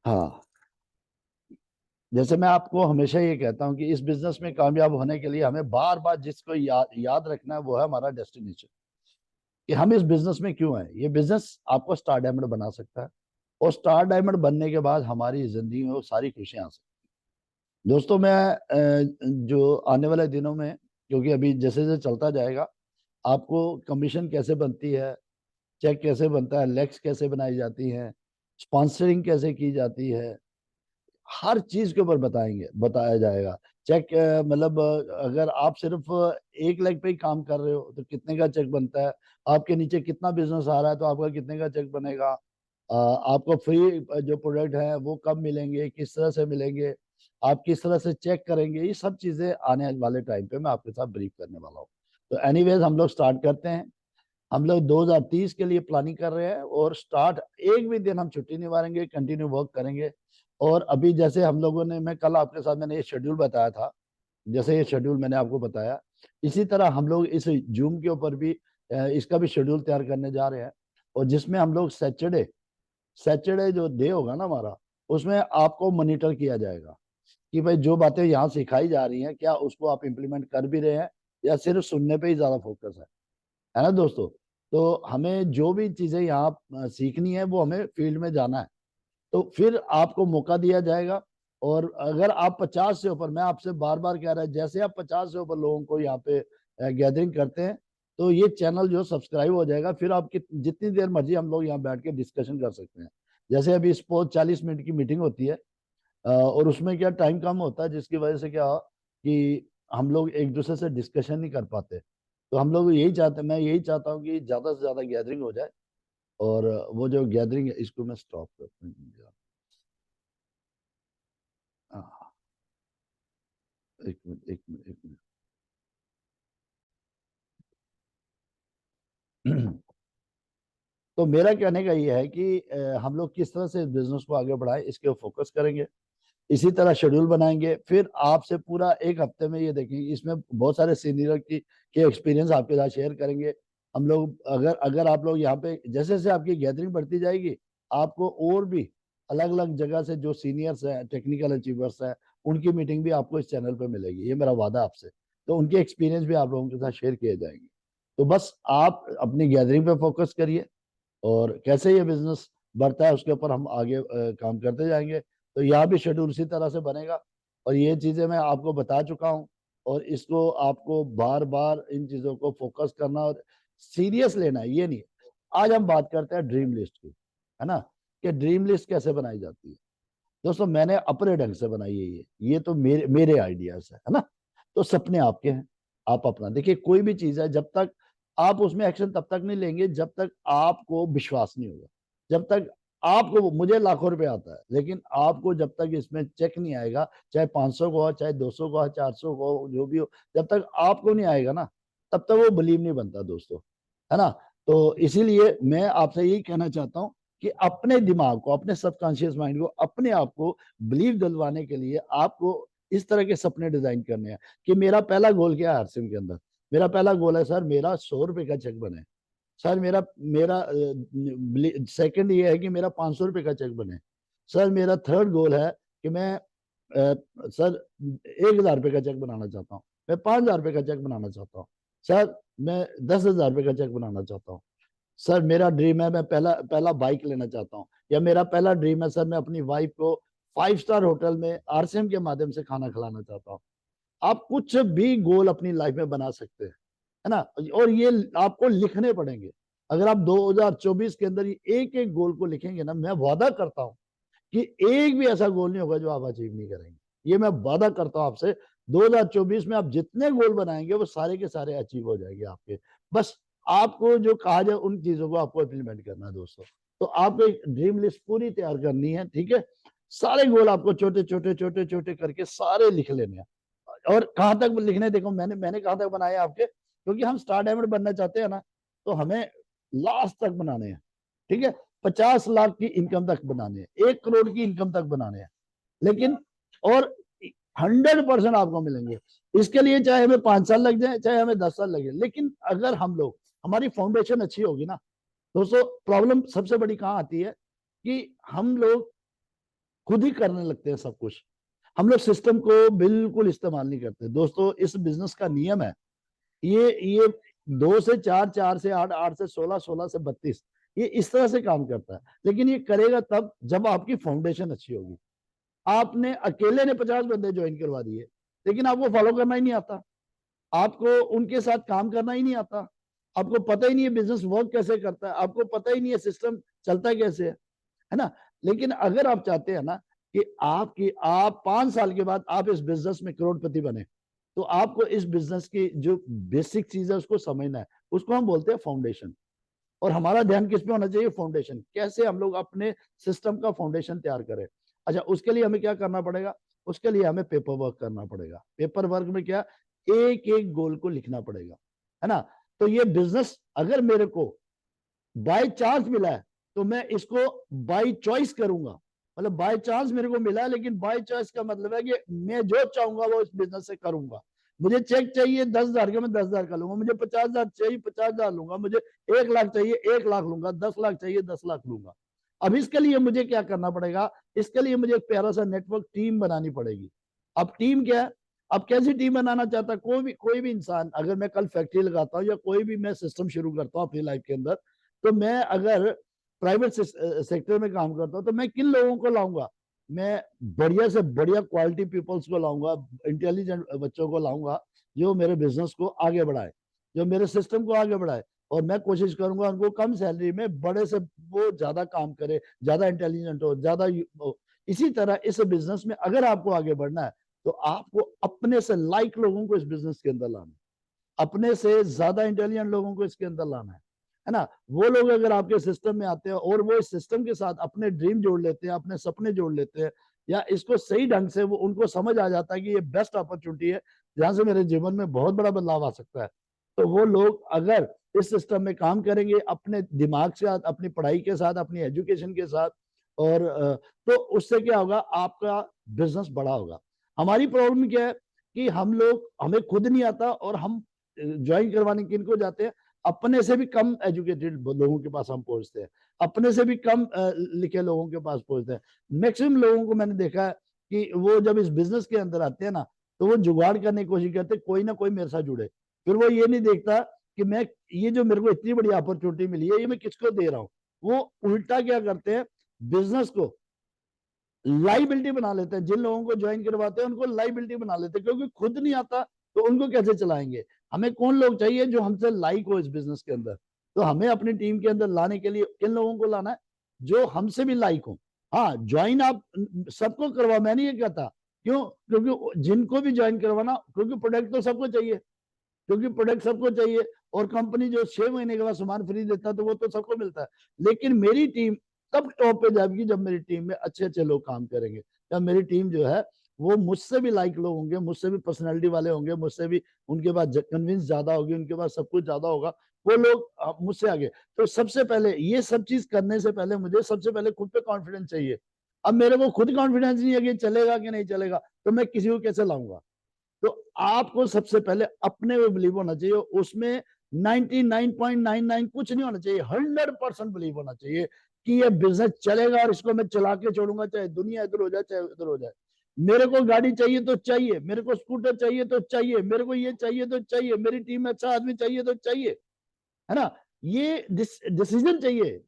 हाँ, जैसे मैं आपको हमेशा ये कहता हूँ कि इस बिजनेस में कामयाब होने के लिए हमें बार बार जिसको याद रखना है वो है हमारा डेस्टिनेशन, कि हम इस बिजनेस में क्यों हैं। ये बिजनेस आपको स्टार डायमंड बना सकता है, और स्टार डायमंड बनने के बाद हमारी जिंदगी में वो सारी खुशियां आ सकती हैं। दोस्तों, मैं जो आने वाले दिनों में, क्योंकि अभी जैसे जैसे चलता जाएगा, आपको कमीशन कैसे बनती है, चेक कैसे बनता है, लेक्स कैसे बनाई जाती हैं, स्पॉन्सरिंग कैसे की जाती है, हर चीज के ऊपर बताया जाएगा। चेक मतलब अगर आप सिर्फ 1 लाख पे ही काम कर रहे हो तो कितने का चेक बनता है, आपके नीचे कितना बिजनेस आ रहा है तो आपका कितने का चेक बनेगा, आपको फ्री जो प्रोडक्ट है वो कब मिलेंगे, किस तरह से मिलेंगे, आप किस तरह से चेक करेंगे, ये सब चीजें आने वाले टाइम पे मैं आपके साथ ब्रीफ करने वाला हूँ। तो एनीवेज हम लोग स्टार्ट करते हैं। हम लोग 2030 के लिए प्लानिंग कर रहे हैं, और स्टार्ट एक भी दिन हम छुट्टी नहीं मारेंगे, कंटिन्यू वर्क करेंगे। और अभी जैसे हम लोगों ने, मैं कल आपके साथ मैंने ये शेड्यूल बताया था, जैसे ये शेड्यूल मैंने आपको बताया, इसी तरह हम लोग इस जूम के ऊपर भी इसका भी शेड्यूल तैयार करने जा रहे हैं। और जिसमें हम लोग सैटरडे सैटरडे जो डे होगा ना हमारा, उसमें आपको मॉनिटर किया जाएगा कि भाई जो बातें यहाँ सिखाई जा रही हैं क्या उसको आप इम्प्लीमेंट कर भी रहे हैं, या सिर्फ सुनने पे ही ज्यादा फोकस है ना दोस्तों। तो हमें जो भी चीजें यहाँ सीखनी है वो हमें फील्ड में जाना है, तो फिर आपको मौका दिया जाएगा। और अगर आप 50 से ऊपर, मैं आपसे बार बार कह रहा है, जैसे आप 50 से ऊपर लोगों को यहाँ पे गैदरिंग करते हैं तो ये चैनल जो सब्सक्राइब हो जाएगा, फिर आप जितनी देर मर्जी हम लोग यहाँ बैठ के डिस्कशन कर सकते हैं। जैसे अभी सपोज 40 मिनट की मीटिंग होती है, और उसमें क्या टाइम कम होता है, जिसकी वजह से क्या कि हम लोग एक दूसरे से डिस्कशन नहीं कर पाते। तो हम लोग यही चाहते हैं, मैं यही चाहता हूँ कि ज्यादा से ज्यादा गैदरिंग हो जाए, और वो जो गैदरिंग है इसको मैं स्टॉप करता हूँ। हाँ, एक मिनट एक मिनट एक मिनट। तो मेरा कहने का ये है कि हम लोग किस तरह से इस बिजनेस को आगे बढ़ाएं, इसके ऊपर फोकस करेंगे। इसी तरह शेड्यूल बनाएंगे, फिर आपसे पूरा एक हफ्ते में ये देखेंगे, इसमें बहुत सारे सीनियर के एक्सपीरियंस आपके साथ शेयर करेंगे हम लोग। अगर अगर आप लोग यहाँ पे जैसे जैसे आपकी गैदरिंग बढ़ती जाएगी, आपको और भी अलग अलग जगह से जो सीनियर्स हैं, टेक्निकल अचीवर्स हैं, उनकी मीटिंग भी आपको इस चैनल पे मिलेगी, ये मेरा वादा आपसे। तो उनके एक्सपीरियंस भी आप लोगों के साथ शेयर किए जाएंगे। तो बस आप अपनी गैदरिंग पे फोकस करिए, और कैसे ये बिजनेस बढ़ता है उसके ऊपर हम आगे काम करते जाएंगे। तो यहाँ भी शेड्यूल इसी तरह से बनेगा, और ये चीजें मैं आपको बता चुका हूँ, और इसको आपको बार बार इन चीजों को फोकस करना और सीरियस लेना है, ये नहीं। आज हम बात करते हैं ड्रीम लिस्ट की, है ना, कि ड्रीम लिस्ट कैसे बनाई जाती है। दोस्तों, मैंने अपने ढंग से बनाई है ये तो मेरे मेरे आइडियाज है ना। तो सपने आपके हैं, आप अपना देखिए। कोई भी चीज है, जब तक आप उसमें एक्शन तब तक नहीं लेंगे जब तक आपको विश्वास नहीं होगा। जब तक आपको, मुझे लाखों रुपए आता है, लेकिन आपको जब तक इसमें चेक नहीं आएगा, चाहे 500 को हो, चाहे 200 को हो, 400 को हो, जो भी हो, जब तक आपको नहीं आएगा ना, तब तक वो बिलीव नहीं बनता दोस्तों, है ना। तो इसीलिए मैं आपसे यही कहना चाहता हूँ कि अपने दिमाग को, अपने सबकॉन्शियस माइंड को, अपने आप को बिलीव दिलवाने के लिए आपको इस तरह के सपने डिजाइन करने हैं। कि मेरा पहला गोल क्या है हरसिम के अंदर, मेरा पहला गोल है सर, मेरा 100 रुपए का चेक बने। सर मेरा मेरा सेकंड ये है कि मेरा 500 रुपए का चेक बने। सर मेरा थर्ड गोल है कि मैं सर 1,000 रुपए का चेक बनाना चाहता हूँ, मैं 5,000 रुपए का चेक बनाना चाहता हूँ। सर मैं 10,000 रुपए का चेक बनाना चाहता हूँ। सर मेरा ड्रीम है, मैं पहला पहला बाइक लेना चाहता हूँ। या मेरा पहला ड्रीम है सर, मैं अपनी वाइफ को 5 स्टार होटल में आरसीएम के माध्यम से खाना खिलाना चाहता हूँ। आप कुछ भी गोल अपनी लाइफ में बना सकते हैं, है ना। और ये आपको लिखने पड़ेंगे। अगर आप 2024 के अंदर एक एक गोल को लिखेंगे ना, मैं वादा करता हूं कि एक भी ऐसा गोल नहीं होगा जो आप अचीव नहीं करेंगे। ये मैं वादा करता हूं आपसे। 2024 में आप जितने गोल बनाएंगे वो सारे के सारे अचीव हो जाएंगे आपके। बस आपको जो कहा जाए उन चीजों को आपको इम्प्लीमेंट करना है दोस्तों। तो आपको एक ड्रीम लिस्ट पूरी तैयार करनी है, ठीक है। सारे गोल आपको छोटे छोटे छोटे छोटे करके सारे लिख लेने हैं। और कहां तक लिखने, देखो मैंने मैंने कहां तक बनाया आपके, क्योंकि हम स्टार डायमंड बनना चाहते हैं ना, तो हमें लास्ट तक बनाने हैं, ठीक है। 50 लाख की इनकम तक बनाने हैं, 1 करोड़ की इनकम तक बनाने हैं, लेकिन और 100% आपको मिलेंगे। इसके लिए चाहे हमें 5 साल लग जाए, चाहे हमें 10 साल लगे, लेकिन अगर हम लोग, हमारी फाउंडेशन अच्छी होगी ना, दोस्तों प्रॉब्लम सबसे बड़ी कहाँ आती है कि हम लोग खुद ही करने लगते हैं सब कुछ, हम लोग सिस्टम को बिल्कुल इस्तेमाल नहीं करते। दोस्तों इस बिजनेस का नियम है, ये 2 से 4, 4 से 8, 8 से 16, 16 से 32, ये इस तरह से काम करता है। लेकिन ये करेगा तब जब आपकी फाउंडेशन अच्छी होगी। आपने अकेले ने 50 बंदे ज्वाइन करवा दिए, लेकिन आपको फॉलो करना ही नहीं आता, आपको उनके साथ काम करना ही नहीं आता, आपको पता ही नहीं है बिजनेस वर्क कैसे करता है, आपको पता ही नहीं है सिस्टम चलता कैसे है ना। लेकिन अगर आप चाहते हैं ना कि आप 5 साल के बाद आप इस बिजनेस में करोड़पति बने, तो आपको इस बिजनेस की जो बेसिक चीज है उसको समझना है। उसको हम बोलते हैं फाउंडेशन। और हमारा ध्यान किस पे होना चाहिए? फाउंडेशन। कैसे हम लोग अपने सिस्टम का फाउंडेशन तैयार करें। अच्छा, उसके लिए हमें क्या करना पड़ेगा? उसके लिए हमें पेपर वर्क करना पड़ेगा। पेपर वर्क में क्या? एक एक गोल को लिखना पड़ेगा, है ना। तो ये बिजनेस अगर मेरे को बाय चांस मिला है तो मैं इसको बाय चॉइस करूंगा। मतलब बाय चांस मेरे को मिला है, लेकिन बाय चॉइस का मतलब है कि मैं जो चाहूंगा वो इस बिजनेस से करूंगा। मुझे चेक चाहिए 10,000 का, मैं 10,000 का लूंगा। मुझे 50,000 चाहिए, 50,000 लूंगा। मुझे 1 लाख चाहिए, 1 लाख लूंगा। 10 लाख चाहिए, 10 लाख लूंगा। अब इसके लिए मुझे क्या करना पड़ेगा? इसके लिए मुझे एक प्यारा सा नेटवर्क टीम बनानी पड़ेगी। अब टीम क्या है? अब कैसी टीम बनाना चाहता है कोई भी इंसान? अगर मैं कल फैक्ट्री लगाता हूँ या कोई भी मैं सिस्टम शुरू करता हूँ अपनी लाइफ के अंदर, तो मैं अगर प्राइवेट सेक्टर में काम करता हूँ तो मैं किन लोगों को लाऊंगा? मैं बढ़िया से बढ़िया क्वालिटी पीपल्स को लाऊंगा, इंटेलिजेंट बच्चों को लाऊंगा, जो मेरे बिजनेस को आगे बढ़ाए, जो मेरे सिस्टम को आगे बढ़ाए। और मैं कोशिश करूंगा उनको कम सैलरी में बड़े से वो ज्यादा काम करे, ज्यादा इंटेलिजेंट हो, ज्यादा हो। इसी तरह इस बिजनेस में अगर आपको आगे बढ़ना है तो आपको अपने से लाइक लोगों को इस बिजनेस के अंदर लाना है, अपने से ज्यादा इंटेलिजेंट लोगों को इसके अंदर लाना है ना। वो लोग अगर आपके सिस्टम में आते हैं और वो इस सिस्टम के साथ अपने ड्रीम जोड़ लेते हैं, अपने सपने जोड़ लेते हैं, या इसको सही ढंग से वो उनको समझ आ जाता है कि ये बेस्ट अपॉर्चुनिटी है जहां से मेरे जीवन में बहुत बड़ा बदलाव आ सकता है, तो वो लोग अगर इस सिस्टम में काम करेंगे अपने दिमाग के साथ, अपनी पढ़ाई के साथ, अपनी एजुकेशन के साथ, और तो उससे क्या होगा? आपका बिजनेस बड़ा होगा। हमारी प्रॉब्लम क्या है कि हमें खुद नहीं आता और हम ज्वाइन करवाने किनको जाते हैं? अपने से भी कम एजुकेटेड लोगों के पास हम पहुंचते हैं, अपने से भी कम लिखे लोगों के पास पहुंचते हैं। मैक्सिमम लोगों को मैंने देखा है कि वो जब इस बिजनेस के अंदर आते हैं ना, तो वो जुगाड़ करने की कोशिश करते हैं कोई ना कोई मेरे साथ जुड़े। फिर वो ये नहीं देखता कि मैं ये जो मेरे को इतनी बड़ी अपॉर्चुनिटी मिली है ये मैं किसको दे रहा हूँ। वो उल्टा क्या करते हैं? बिजनेस को लाइबिलिटी बना लेते हैं। जिन लोगों को ज्वाइन करवाते हैं उनको लाइबिलिटी बना लेते हैं, क्योंकि खुद नहीं आता तो उनको कैसे चलाएंगे। हमें कौन लोग चाहिए? जो हमसे लाइक हो इस बिजनेस के अंदर। तो हमें अपनी टीम के अंदर लाने के लिए किन लोगों को लाना है? जो हमसे भी लाइक हो। हाँ, ज्वाइन आप सबको करवा, मैं नहीं ये कहता। क्यों? क्योंकि जिनको भी ज्वाइन करवाना, क्योंकि प्रोडक्ट तो सबको चाहिए, क्योंकि प्रोडक्ट सबको चाहिए। और कंपनी जो 6 महीने के बाद सामान फ्री देता है तो वो तो सबको मिलता है। लेकिन मेरी टीम तब टॉप पे जाएगी जब मेरी टीम में अच्छे अच्छे लोग काम करेंगे, जब मेरी टीम जो है वो मुझसे भी लाइक लोग होंगे, मुझसे भी पर्सनैलिटी वाले होंगे, मुझसे भी उनके पास कन्विंस ज्यादा होगी, उनके पास सब कुछ ज्यादा होगा, वो लोग मुझसे आगे। तो सबसे पहले ये सब चीज करने से पहले मुझे सबसे पहले खुद पे कॉन्फिडेंस चाहिए। अब मेरे को खुद कॉन्फिडेंस नहीं है कि चलेगा कि नहीं चलेगा, तो मैं किसी को कैसे लाऊंगा? तो आपको सबसे पहले अपने में बिलीव होना चाहिए। उसमें 99.99 कुछ नहीं होना चाहिए, 100% बिलीव होना चाहिए कि ये बिजनेस चलेगा और इसको मैं चला के छोड़ूंगा, चाहे दुनिया इधर हो जाए चाहे उधर हो जाए। मेरे को गाड़ी चाहिए तो चाहिए, मेरे को स्कूटर चाहिए तो चाहिए, मेरे को ये चाहिए तो चाहिए, मेरी टीम में अच्छा आदमी चाहिए तो चाहिए, है ना। ये डिसीजन चाहिए,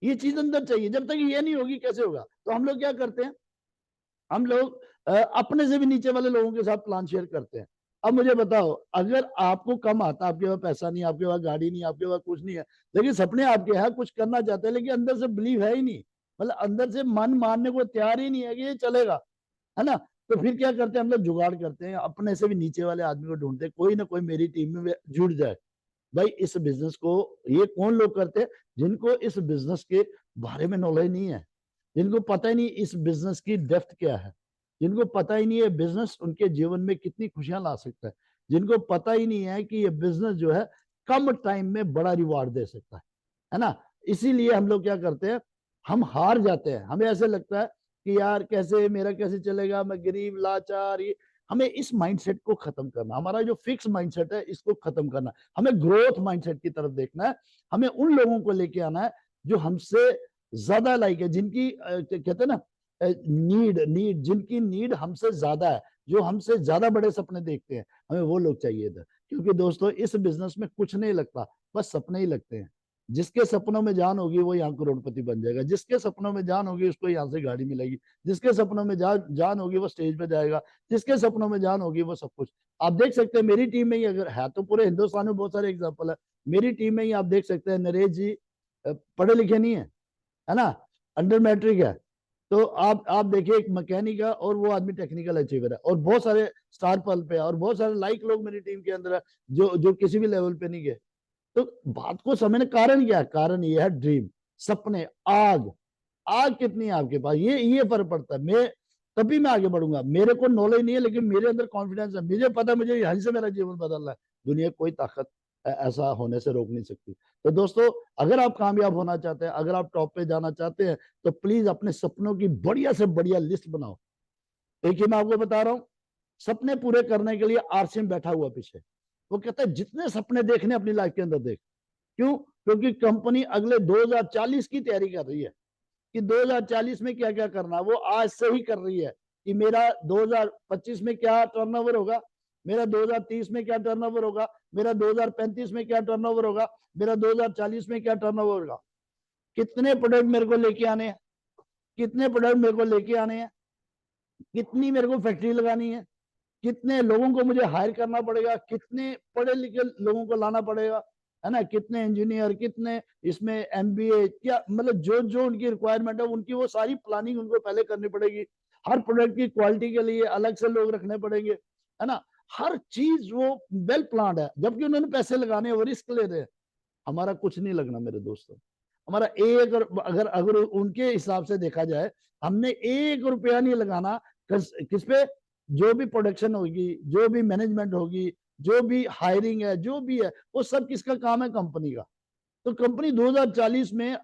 ये चीज अंदर चाहिए। जब तक ये नहीं होगी कैसे होगा? तो हम लोग क्या करते हैं? हम लोग अपने से भी नीचे वाले लोगों के साथ प्लान शेयर करते हैं। अब मुझे बताओ, अगर आपको कम आता, आपके पास पैसा नहीं, आपके पास गाड़ी नहीं, आपके पास कुछ नहीं है, लेकिन सपने आपके हैं, कुछ करना चाहते हैं, लेकिन अंदर से बिलीव है ही नहीं, मतलब अंदर से मन मानने को तैयार ही नहीं है कि ये चलेगा, है ना। तो फिर क्या करते हैं? हम लोग जुगाड़ करते हैं, अपने से भी नीचे वाले आदमी को ढूंढते हैं, कोई ना कोई मेरी टीम में जुड़ जाए। भाई इस बिजनेस को ये कौन लोग करते हैं? जिनको इस बिजनेस के बारे में नॉलेज नहीं है, जिनको पता ही नहीं इस बिजनेस की डेप्थ क्या है, जिनको पता ही नहीं है बिजनेस उनके जीवन में कितनी खुशियां ला सकता है, जिनको पता ही नहीं है कि ये बिजनेस जो है कम टाइम में बड़ा रिवार्ड दे सकता है ना। इसीलिए हम लोग क्या करते हैं? हम हार जाते हैं। हमें ऐसे लगता है कि यार कैसे, मेरा कैसे चलेगा, मैं गरीब लाचार, ये हमें इस माइंडसेट को खत्म करना, हमारा जो फिक्स माइंडसेट है इसको खत्म करना, हमें ग्रोथ माइंडसेट की तरफ देखना है। हमें उन लोगों को लेके आना है जो हमसे ज्यादा लाइक है, जिनकी कहते हैं ना नीड जिनकी नीड हमसे ज्यादा है, जो हमसे ज्यादा बड़े सपने देखते हैं, हमें वो लोग चाहिए थे। क्योंकि दोस्तों इस बिजनेस में कुछ नहीं लगता, बस सपने ही लगते हैं। जिसके सपनों में जान होगी वो यहाँ करोड़पति बन जाएगा, जिसके सपनों में जान होगी उसको यहाँ से गाड़ी मिलेगी, जिसके सपनों में जान होगी वो स्टेज पे जाएगा, जिसके सपनों में जान होगी वो सब कुछ। आप देख सकते हैं मेरी टीम में ही, अगर है तो पूरे हिंदुस्तान में बहुत सारे एग्जाम्पल है, मेरी टीम में ही आप देख सकते हैं नरेश जी पढ़े लिखे नहीं है ना, अंडर मैट्रिक है। तो आप देखिए एक मैकेनिक है और वो आदमी टेक्निकल अचीवर है, और बहुत सारे स्टार पल पे है, और बहुत सारे लाइक लोग मेरी टीम के अंदर है जो जो किसी भी लेवल पे नहीं गए। तो बात को समझने कारण क्या है, कारण ये है ड्रीम, सपने, आग। आग कितनी है आपके पास, ये फर्क पड़ता है। मैं तभी मैं आगे बढ़ूंगा, मेरे को नॉलेज नहीं है लेकिन मेरे अंदर कॉन्फिडेंस है, मुझे पता है मुझे यहीं से मेरा जीवन बदलना है। दुनिया कोई ताकत ऐसा होने से रोक नहीं सकती। तो दोस्तों अगर आप कामयाब होना चाहते हैं, अगर आप टॉप पे जाना चाहते हैं, तो प्लीज अपने सपनों की बढ़िया से बढ़िया लिस्ट बनाओ। एक ही मैं आपको बता रहा हूं, सपने पूरे करने के लिए आरसीएम बैठा हुआ पीछे, वो कहता है जितने सपने देखने अपनी लाइफ के अंदर देख। क्यों? क्योंकि कंपनी अगले 2040 की तैयारी कर रही है कि 2040 में क्या क्या करना, वो आज से ही कर रही है कि मेरा 2025 में क्या टर्नओवर होगा, मेरा 2030 में क्या टर्नओवर होगा, मेरा 2035 में क्या टर्नओवर होगा, मेरा 2040 में क्या टर्नओवर होगा, कितने प्रोडक्ट मेरे को लेके आने हैं, कितने प्रोडक्ट मेरे को लेके आने हैं, कितनी मेरे को फैक्ट्री लगानी है, कितने लोगों को मुझे हायर करना पड़ेगा, कितने पढ़े लिखे लोगों को लाना पड़ेगा, है ना, कितने इंजीनियर, कितने इसमें एमबीए, क्या मतलब जो जो उनकी रिक्वायरमेंट है उनकी वो सारी प्लानिंग उनको पहले करनी पड़ेगी। हर प्रोडक्ट की क्वालिटी के लिए अलग से लोग रखने पड़ेंगे, है ना, हर चीज वो वेल प्लान्ड है, जबकि उन्होंने पैसे लगाने और रिस्क ले रहे हैं। हमारा कुछ नहीं लगना मेरे दोस्तों, हमारा एक, अगर अगर उनके हिसाब से देखा जाए, हमने 1 रुपया नहीं लगाना किस पे, जो भी प्रोडक्शन होगी, जो भी मैनेजमेंट होगी, जो भी हायरिंग है, जो भी है, वो सब किसका काम है, कंपनी का। तो कंपनी 2040 में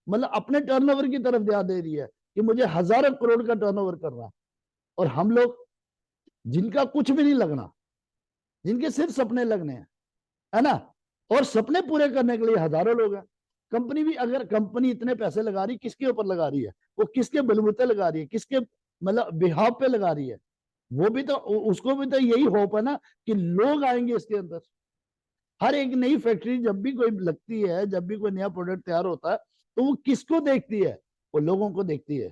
मतलब अपने टर्नओवर की तरफ ध्यान दे रही है कि मुझे हजारों करोड़ का टर्नओवर करना है। और हम लोग जिनका कुछ भी नहीं लगना, जिनके सिर्फ सपने लगने हैं, है ना, और सपने पूरे करने के लिए हजारों लोग हैं। कंपनी भी, अगर कंपनी इतने पैसे लगा रही, किसके ऊपर लगा रही है, वो किसके बलबूते लगा रही है, किसके मतलब बिहाव पे लगा रही है, वो भी तो, उसको भी तो यही होप है ना कि लोग आएंगे इसके अंदर। हर एक नई फैक्ट्री जब भी कोई लगती है, जब भी कोई नया प्रोडक्ट तैयार होता है, तो वो किसको देखती है, वो लोगों को देखती है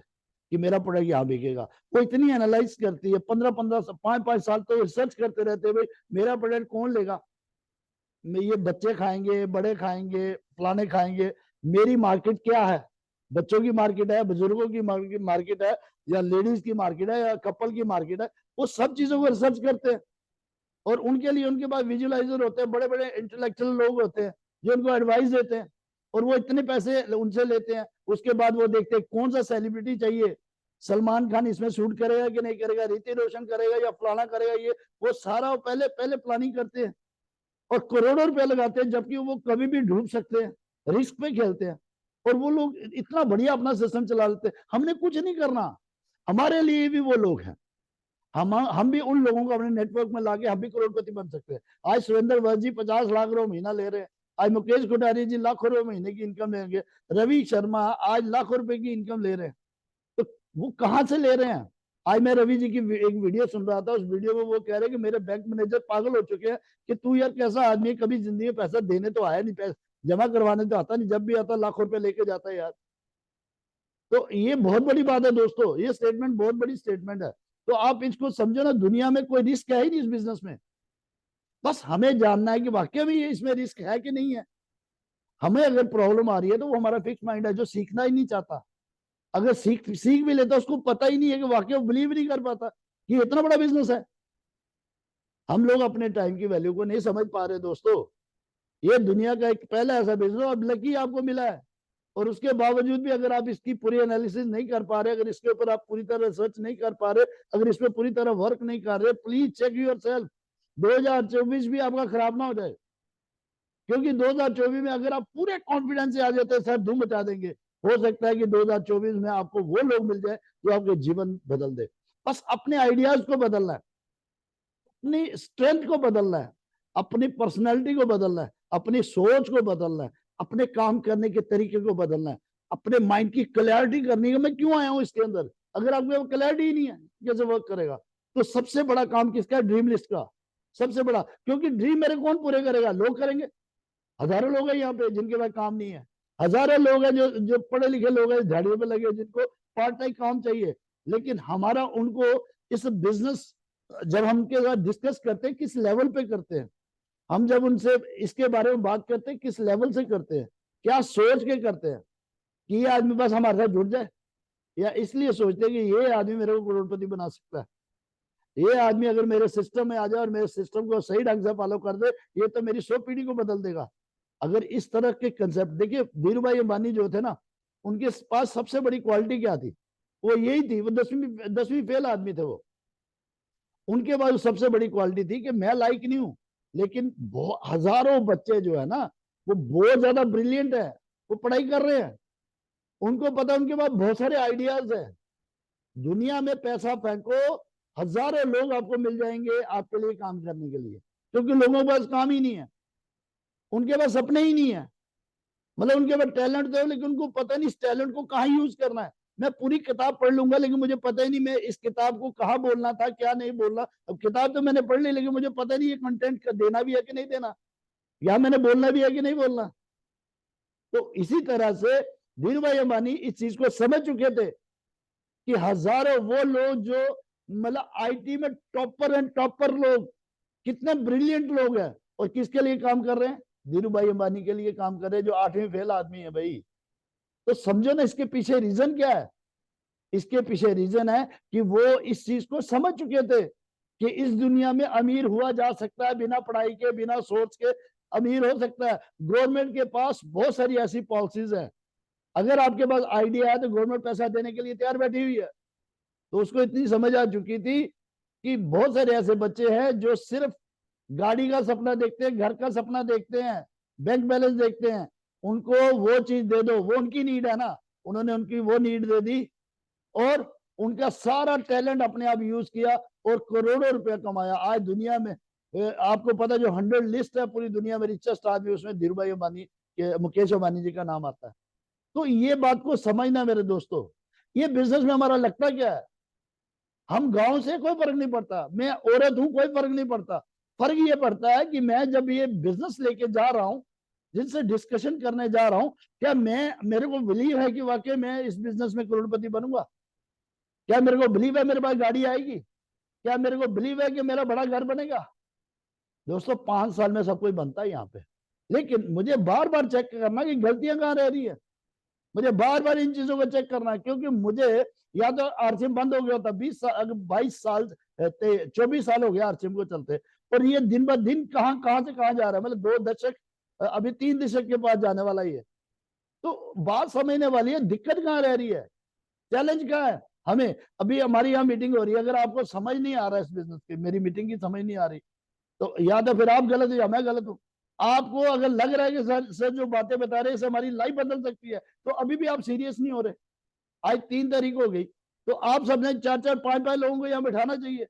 कि मेरा प्रोडक्ट यहाँ बिकेगा। वो इतनी एनालाइज करती है, 15-15 5-5 साल तो रिसर्च करते रहते हैं, भाई मेरा प्रोडक्ट कौन लेगा, ये बच्चे खाएंगे, बड़े खाएंगे, फलाने खाएंगे, मेरी मार्केट क्या है, बच्चों की मार्केट है, बुजुर्गों की मार्केट है, या लेडीज की मार्केट है, या कपल की मार्केट है। वो सब चीजों को रिसर्च करते हैं, और उनके लिए उनके पास विजुअलाइजर होते हैं, बड़े बड़े इंटेलेक्चुअल लोग होते हैं जो उनको एडवाइस देते हैं, और वो इतने पैसे उनसे लेते हैं। उसके बाद वो देखते हैं कौन सा सेलिब्रिटी चाहिए, सलमान खान इसमें शूट करेगा कि नहीं करेगा, ऋतिक रोशन करेगा या फलाना करेगा, ये वो सारा पहले पहले प्लानिंग करते हैं, और करोड़ों रुपए लगाते हैं, जबकि वो कभी भी डूब सकते हैं, रिस्क पे खेलते हैं। और वो लोग इतना बढ़िया अपना सिस्टम चला लेते हैं, हमने कुछ नहीं करना, हमारे लिए भी वो लोग हैं। हम भी उन लोगों को अपने नेटवर्क में लाके हम भी करोड़पति बन सकते हैं। आज सुरेंद्र वर्मा जी 50 लाख रुपए महीना ले रहे हैं, आज मुकेश कोठारी जी लाखों रुपए महीने की इनकम लेंगे, रवि शर्मा आज लाखों रुपए की इनकम ले रहे हैं। तो वो कहाँ से ले रहे हैं? आज मैं रवि जी की एक वीडियो सुन रहा था, उस वीडियो में वो कह रहे हैं कि मेरे बैंक मैनेजर पागल हो चुके हैं कि तू यार कैसा आदमी है, कभी जिंदगी में पैसा देने तो आया नहीं, पैसा जमा करवाने तो आता नहीं, जब भी आता लाखों रुपए लेके जाता है यार। तो ये बहुत बड़ी बात है दोस्तों, ये स्टेटमेंट बहुत बड़ी स्टेटमेंट है। तो आप इसको समझो ना, दुनिया में कोई रिस्क है ही नहीं इस बिजनेस में, बस हमें जानना है कि वाकई में ये इसमें रिस्क है कि नहीं है। हमें अगर प्रॉब्लम आ रही है तो वो हमारा फिक्स माइंड है जो सीखना ही नहीं चाहता। अगर सीख भी लेता, उसको पता ही नहीं है कि वाकई वो बिलीव नहीं कर पाता कि इतना बड़ा बिजनेस है। हम लोग अपने टाइम की वैल्यू को नहीं समझ पा रहे दोस्तों। ये दुनिया का एक पहला ऐसा बिजनेस, अब लकी आपको मिला है, और उसके बावजूद भी अगर आप इसकी पूरी एनालिसिस नहीं कर पा रहे, अगर इसके ऊपर आप पूरी तरह रिसर्च नहीं कर पा रहे, अगर इस पर पूरी तरह वर्क नहीं कर रहे, प्लीज चेक योर सेल्फ। 2024 भी आपका खराब ना हो जाए, क्योंकि 2024 में अगर आप पूरे कॉन्फिडेंस से आ जाते हैं, सर धूम मचा देंगे, हो सकता है कि 2024 में आपको वो लोग मिल जाए जो आपके जीवन बदल दे। बस अपने आइडियाज को बदलना है, अपनी स्ट्रेंथ को बदलना है, अपनी पर्सनैलिटी को बदलना है, अपनी सोच को बदलना है, अपने काम करने के तरीके को बदलना है, अपने माइंड की क्लैरिटी करनी है। मैं क्यों आया हूं इसके अंदर, अगर आपको क्लैरिटी ही नहीं है कैसे वर्क करेगा? तो सबसे बड़ा काम किसका है? ड्रीम लिस्ट का सबसे बड़ा। क्योंकि ड्रीम मेरे कौन पूरे करेगा? लोग करेंगे। हजारों लोग हैं यहाँ पे जिनके पास काम नहीं है, हजारों लोग हैं जो जो पढ़े लिखे लोग हैं झाड़ियों पे लगे, जिनको पार्ट टाइम काम चाहिए। लेकिन हमारा उनको इस बिजनेस, जब हम उनके साथ डिस्कस करते हैं किस लेवल पे करते हैं, हम जब उनसे इसके बारे में बात करते हैं किस लेवल से करते हैं, क्या सोच के करते हैं कि ये आदमी बस हमारे साथ जुड़ जाए, या इसलिए सोचते हैं कि ये आदमी मेरे को करोड़पति बना सकता है, ये आदमी अगर मेरे सिस्टम में आ जाए और मेरे सिस्टम को सही ढंग से फॉलो कर दे, ये तो मेरी 100 पीढ़ी को बदल देगा। अगर इस तरह के कंसेप्ट, देखिए धीरू भाई अंबानी जो थे ना, उनके पास सबसे बड़ी क्वालिटी क्या थी? वो यही थी, वो 10वीं फेल आदमी थे वो। उनके पास सबसे बड़ी क्वालिटी थी कि मैं लाइक नहीं हूं, लेकिन हजारों बच्चे जो है ना, वो बहुत ज्यादा ब्रिलियंट है, वो पढ़ाई कर रहे हैं, उनको पता, उनके पास बहुत सारे आइडियाज है। दुनिया में पैसा फेंको, हजारों लोग आपको मिल जाएंगे आपके लिए काम करने के लिए, क्योंकि लोगों के पास काम ही नहीं है, उनके पास सपने ही नहीं है। मतलब उनके पास टैलेंट तो है, लेकिन उनको पता नहीं इस टैलेंट को कहाँ यूज करना है। मैं पूरी किताब पढ़ लूंगा, लेकिन मुझे पता ही नहीं मैं इस किताब को कहाँ बोलना था, क्या नहीं बोलना। अब किताब तो मैंने पढ़ ली, लेकिन मुझे पता नहीं ये कंटेंट देना भी है कि नहीं देना, या मैंने बोलना भी है कि नहीं बोलना। तो इसी तरह से धीरू भाई अंबानी इस चीज को समझ चुके थे कि हजारों वो लोग जो मतलब आईटी में टॉपर एंड टॉपर लोग, कितने ब्रिलियंट लोग हैं, और किसके लिए काम कर रहे हैं? धीरू भाई अंबानी के लिए काम कर रहे हैं, जो 8वीं फेल आदमी है भाई। तो समझो ना इसके पीछे रीजन क्या है। इसके पीछे रीजन है कि वो इस चीज को समझ चुके थे कि इस दुनिया में अमीर हुआ जा सकता है, बिना पढ़ाई के, बिना सोच के अमीर हो सकता है। गवर्नमेंट के पास बहुत सारी ऐसी पॉलिसीज है, अगर आपके पास आइडिया है तो गवर्नमेंट पैसा देने के लिए तैयार बैठी हुई है। तो उसको इतनी समझ आ चुकी थी कि बहुत सारे ऐसे बच्चे हैं जो सिर्फ गाड़ी का सपना देखते हैं, घर का सपना देखते हैं, बैंक बैलेंस देखते हैं, उनको वो चीज दे दो, वो उनकी नीड है ना, उन्होंने उनकी वो नीड दे दी, और उनका सारा टैलेंट अपने आप यूज किया और करोड़ों रुपया कमाया। आज दुनिया में आपको पता, जो 100 लिस्ट है पूरी दुनिया में रिचेस्ट आदमी, उसमें धीरू भाई अंबानी के, मुकेश अंबानी जी का नाम आता है। तो ये बात को समझना मेरे दोस्तों, ये बिजनेस में हमारा लगता क्या है? हम गांव से कोई फर्क नहीं पड़ता, मैं औरत हूं कोई फर्क नहीं पड़ता। फर्क ये पड़ता है कि मैं जब ये बिजनेस लेके जा रहा हूं, जिनसे डिस्कशन करने जा रहा हूं, क्या मेरे को बिलीव है कि वाकई मैं इस बिजनेस में करोड़पति बनूंगा? क्या मेरे को बिलीव है मेरे पास गाड़ी आएगी? क्या मेरे को बिलीव है कि मेरा बड़ा घर बनेगा? दोस्तों 5 साल में सब कुछ बनता है यहाँ पे, लेकिन मुझे बार बार चेक करना कि गलतियां कहाँ रह रही है। मुझे बार बार इन चीजों को चेक करना है, क्योंकि मुझे या तो आरसीएम बंद हो गया होता 20 साल, 22 साल, 24 साल हो गया आरसीएम को चलते, और ये दिन ब दिन कहाँ कहाँ से कहाँ जा रहा है, मतलब 2 दशक, अभी 3 दशक के पास जाने वाला ही है। तो बात समझने वाली है, दिक्कत कहाँ रह रही है, चैलेंज कहाँ है हमें। अभी हमारी यहाँ मीटिंग हो रही है, अगर आपको समझ नहीं आ रहा है इस बिजनेस की, मेरी मीटिंग की समझ नहीं आ रही, तो या तो फिर आप गलत हो या मैं गलत हूं। आपको अगर लग रहा है कि सर जो बातें बता रहे हैं इससे हमारी लाइफ बदल सकती है, तो अभी भी आप सीरियस नहीं हो रहे। आज 3 तारीख हो गई, तो आप सबने 4-4, 5-5 लोगों को यहाँ बैठाना चाहिए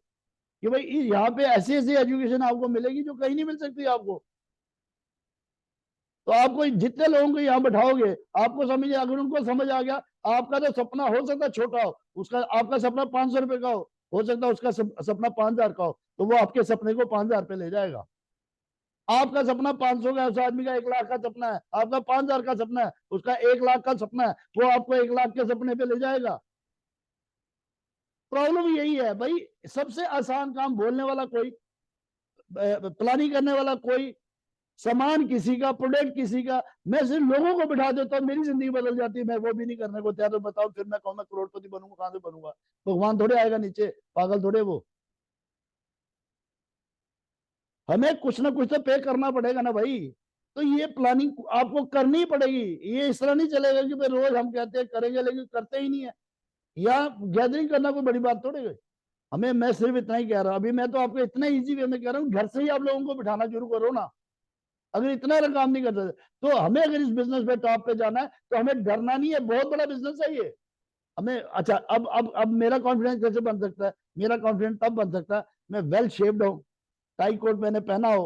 कि भाई यहाँ पे ऐसी ऐसी एजुकेशन आपको मिलेगी जो कहीं नहीं मिल सकती आपको। तो आपको जितने लोगों को यहाँ बैठाओगे, आपको समझ, अगर उनको समझ आ गया, आपका तो सपना हो सकता है छोटा हो, उसका आपका सपना 500 रुपए का हो सकता है उसका सपना 5,000 का हो, तो वो आपके सपने को 5,000 पे ले जाएगा। आपका सपना 500 का, उस आदमी का 1 लाख का सपना है, आपका 5,000 का सपना है, उसका 1 लाख का सपना है, वो आपको 1 लाख के सपने पे ले जाएगा। प्रॉब्लम यही है भाई, सबसे आसान काम बोलने वाला कोई, प्लानिंग करने वाला कोई, सामान किसी का, प्रोडक्ट किसी का, मैं सिर्फ लोगों को बिठा देता हूँ, मेरी जिंदगी बदल जाती है। मैं वो भी नहीं करने को तैयार, तो बताओ फिर मैं कहूँ मैं करोड़पति बनूंगा, कहां से बनूंगा? भगवान थोड़े आएगा नीचे, पागल थोड़े वो। हमें कुछ ना कुछ तो पे करना पड़ेगा ना भाई। तो ये प्लानिंग आपको करनी पड़ेगी, ये इस तरह नहीं चलेगा कि भाई रोज हम कहते हैं करेंगे लेकिन करते ही नहीं है, या गैदरिंग करना कोई बड़ी बात थोड़ी है। हमें, मैं सिर्फ इतना ही कह रहा हूं, अभी मैं तो आपको इतना इजी वे में कह रहा हूँ, घर से ही आप लोगों को बिठाना शुरू करो ना। अगर इतना काम नहीं कर सकते, तो हमें अगर इस बिजनेस पे टॉप पे जाना है तो हमें डरना नहीं है, बहुत बड़ा बिजनेस है ये। हमें, अच्छा, अब मेरा कॉन्फिडेंस कैसे बन सकता है? मेरा कॉन्फिडेंस तब बन सकता है मैं वेल शेप्ड हूं, टाई कोट मैंने पहना हो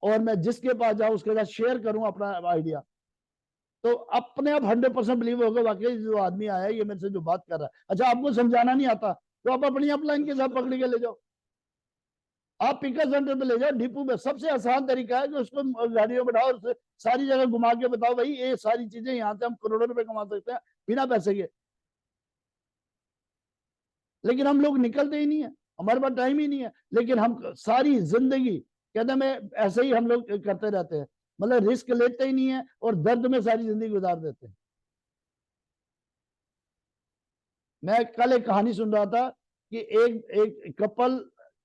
और मैं जिसके पास जाऊं उसके साथ शेयर करूं अपना आइडिया, तो अपने आप 100% बिलीव होगा वाकई जो आदमी आया है ये मेरे से जो बात कर रहा है। अच्छा, आपको समझाना नहीं आता तो आप अपनी अपलाइन के साथ पकड़ के ले जाओ, आप पिकअप सेंटर पे ले जाओ, डिपो में। सबसे आसान तरीका है कि उसको गाड़ियों में बैठाओ, उससे सारी जगह घुमा के बताओ भाई ये सारी चीजें यहाँ से हम करोड़ों रुपए कमा सकते हैं बिना पैसे के। लेकिन हम लोग निकलते ही नहीं है, हमारे पास टाइम ही नहीं है। लेकिन हम सारी जिंदगी कहते हैं मैं ऐसे ही हम लोग करते रहते हैं, मतलब रिस्क लेते ही नहीं है और दर्द में सारी जिंदगी गुजार देते हैं। मैं कल एक कहानी सुन रहा था कि एक एक कपल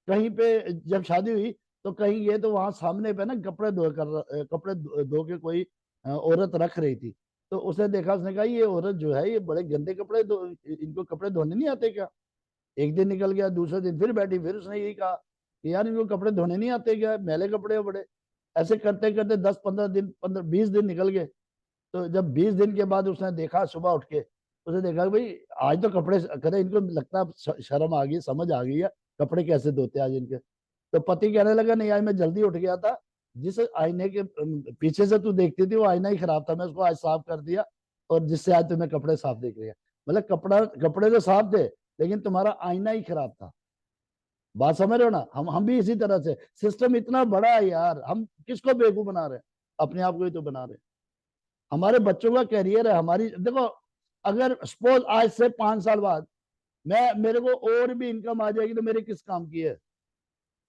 कहीं पे जब शादी हुई तो कहीं गए तो वहां सामने पे ना कपड़े धो के कोई औरत रख रही थी। तो उसने देखा, उसने कहा ये औरत जो है ये बड़े गंदे कपड़े इनको कपड़े धोने नहीं आते क्या? एक दिन निकल गया, दूसरे दिन फिर बैठी, फिर उसने यही कहा कि यार इनको कपड़े धोने नहीं आते क्या, मैले कपड़े बड़े। ऐसे करते करते 10-15 दिन 15-20 दिन निकल गए। तो जब 20 दिन के बाद उसने देखा सुबह उठ के, उसने देखा भाई आज तो कपड़े करे, इनको लगता है शर्म आ गई, समझ आ गई है कपड़े कैसे धोते आज इनके। तो पति कहने लगा नहीं आज मैं जल्दी उठ गया था, जिस आईने के पीछे से तू देखती थी वो आईना ही खराब था, मैं उसको आज साफ कर दिया और जिससे आज तुम्हें कपड़े साफ दिख रहे हैं। मतलब कपड़े तो साफ थे लेकिन तुम्हारा आईना ही खराब था। बात समझ रहे हो ना? हम भी इसी तरह से, सिस्टम इतना बड़ा है यार, हम किसको बेवकूफ बना रहे हैं? अपने आप को ही तो बना रहे हैं। हमारे बच्चों का कैरियर है, हमारी देखो, अगर सपोज आज से 5 साल बाद मैं मेरे को और भी इनकम आ जाएगी तो मेरे किस काम की है?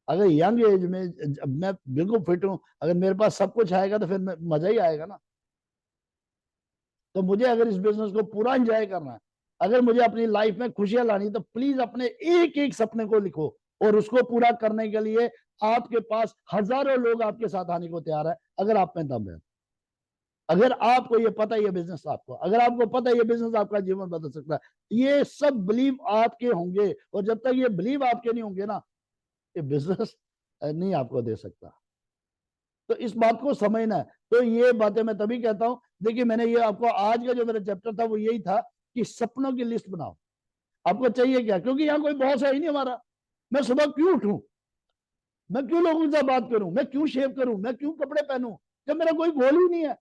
अगर यंग एज में मैं बिल्कुल फिट हूं, अगर मेरे पास सब कुछ आएगा तो फिर मजा ही आएगा ना। तो मुझे अगर इस बिजनेस को पूरा एंजॉय करना है, अगर मुझे अपनी लाइफ में खुशियां लानी, तो प्लीज अपने एक एक सपने को लिखो और उसको पूरा करने के लिए आपके पास हजारों लोग आपके साथ आने को तैयार है, अगर आप में दम है। अगर आपको ये पता है ये बिजनेस आपको, अगर आपको पता है ये बिजनेस आपका जीवन बदल सकता है, ये सब बिलीव आपके होंगे। और जब तक ये बिलीव आपके नहीं होंगे ना, ये बिजनेस नहीं आपको दे सकता। तो इस बात को समझना है। तो ये बातें मैं तभी कहता हूं, देखिए मैंने ये आपको आज का जो मेरा चैप्टर था वो यही था कि सपनों की लिस्ट बनाओ। आपको चाहिए क्या? क्योंकि यहाँ कोई बॉस है ही नहीं हमारा। मैं सुबह क्यों उठूं, मैं क्यों लोगों से बात करूं, मैं क्यों शेव करूं, मैं क्यों कपड़े पहनूं, जब मेरा कोई गोल ही नहीं है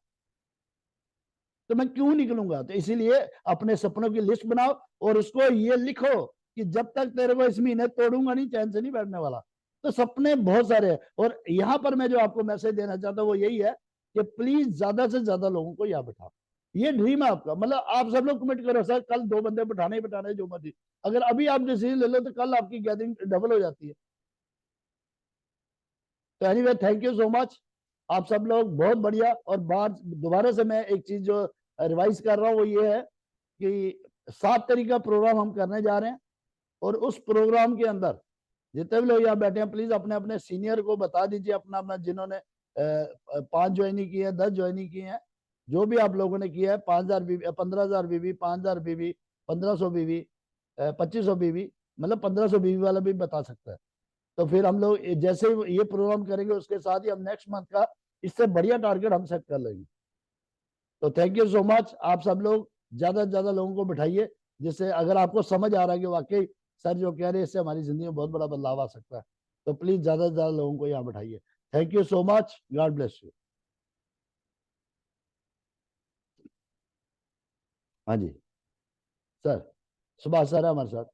तो मैं क्यों निकलूंगा? तो इसीलिए अपने सपनों की लिस्ट बनाओ और उसको ये लिखो कि जब तक तेरे को इस महीने तोड़ूंगा नहीं, चैन से नहीं बैठने वाला। तो सपने बहुत सारे हैं और यहाँ पर मैं जो आपको मैसेज देना चाहता हूँ वो यही है कि प्लीज ज्यादा से ज्यादा लोगों को यहाँ बैठाओ। ये ड्रीम है आपका, मतलब आप सब लोग कमिट करो सर कल 2 बंदे बैठाने ही बैठाने जो मर्जी। अगर अभी आप डिसीजन ले लो तो कल आपकी गैदरिंग डबल हो जाती है। तो anyway thank you so much, आप सब लोग बहुत बढ़िया। और बात दोबारा से मैं एक चीज जो रिवाइज कर रहा हूँ वो ये है कि 7 तारीख का प्रोग्राम हम करने जा रहे हैं और उस प्रोग्राम के अंदर जितने भी लोग यहाँ बैठे हैं प्लीज अपने अपने सीनियर को बता दीजिए अपना अपना, जिन्होंने 5 ज्वाइनिंग की है, 10 ज्वाइनिंग की है, जो भी आप लोगों ने किया है, 5,000 बीवी, 15,000 बीवी, 5,000 बीवी, 1,500 बीवी, 2,500 बीवी, मतलब 1,500 बीवी वाला भी बता सकता है। तो फिर हम लोग जैसे ही ये प्रोग्राम करेंगे उसके साथ ही हम नेक्स्ट मंथ का इससे बढ़िया टारगेट हम सेट कर लेंगे। तो थैंक यू सो मच, आप सब लोग ज्यादा से ज्यादा लोगों को बिठाइए, जिससे अगर आपको समझ आ रहा है कि वाकई सर जो कह रहे हैं इससे हमारी जिंदगी में बहुत बड़ा बदलाव आ सकता है, तो प्लीज ज्यादा से ज्यादा लोगों को यहाँ बिठाइए। Thank you so much, God bless you. हाँ जी सर, सुभाष सर है हमारे साथ।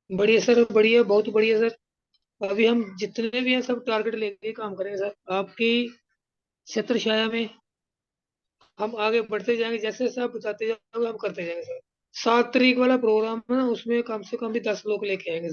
बढ़िया सर, बढ़िया, बहुत बढ़िया सर। अभी हम जितने भी हैं सब टारगेट लेके काम करेंगे सर, आपकी छत्र छाया में हम आगे बढ़ते जाएंगे। जैसे जैसे आप बताते जाओगे हम करते जाएंगे सर। 7 तारीख वाला प्रोग्राम है ना, उसमें कम से कम भी 10 लोग लेके आएंगे।